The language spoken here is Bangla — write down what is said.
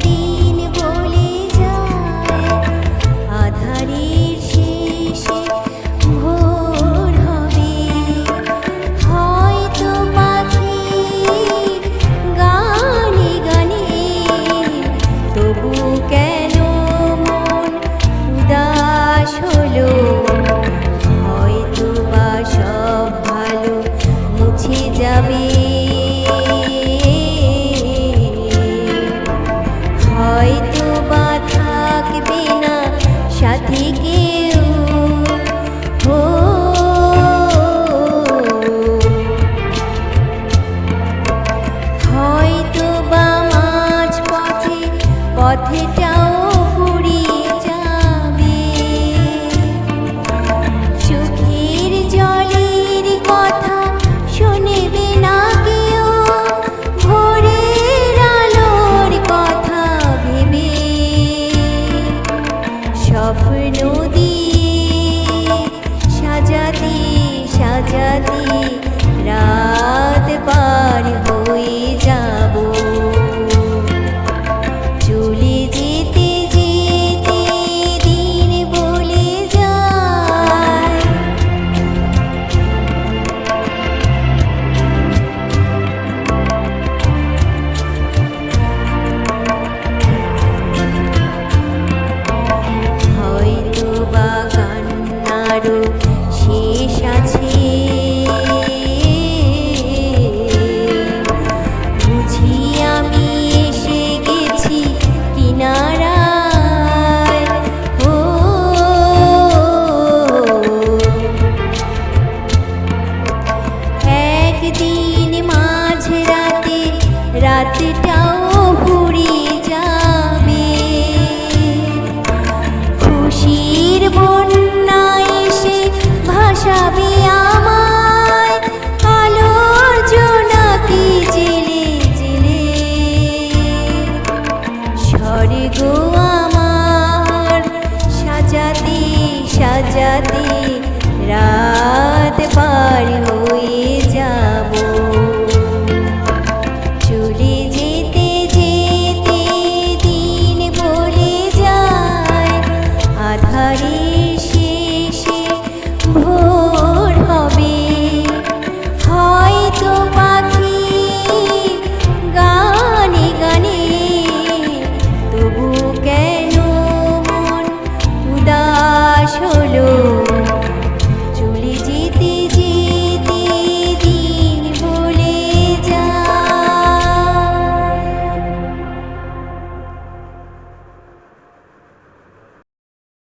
দিন বলে যায়, আধারের শেষে ভোর হবে। হয়তো পাখির গানে গানে তবু কেন মন উদাস হলো। হয়তো বা সব ভালো মুছে যাবে, হয়তো বা থাকবে না সাথে কেউ। হয়তো বা মাঝ পথে পথটাও ফুরিয়ে যাবে। চোখের জলের কথা শুনবে না কেউ, ভোরের আলোর কথা ভেবে। স্বপ্ন দিয়ে সাজাতে সাজাতে রাত পার হয়ে যাব। চলে যেতে যেতে দিন বলে যায়। হয়তো বা কান্নারও শেষ আছে, বুঝি আমি এসে গেছি কিনারায়। একদিন মাঝরাতে রাতটা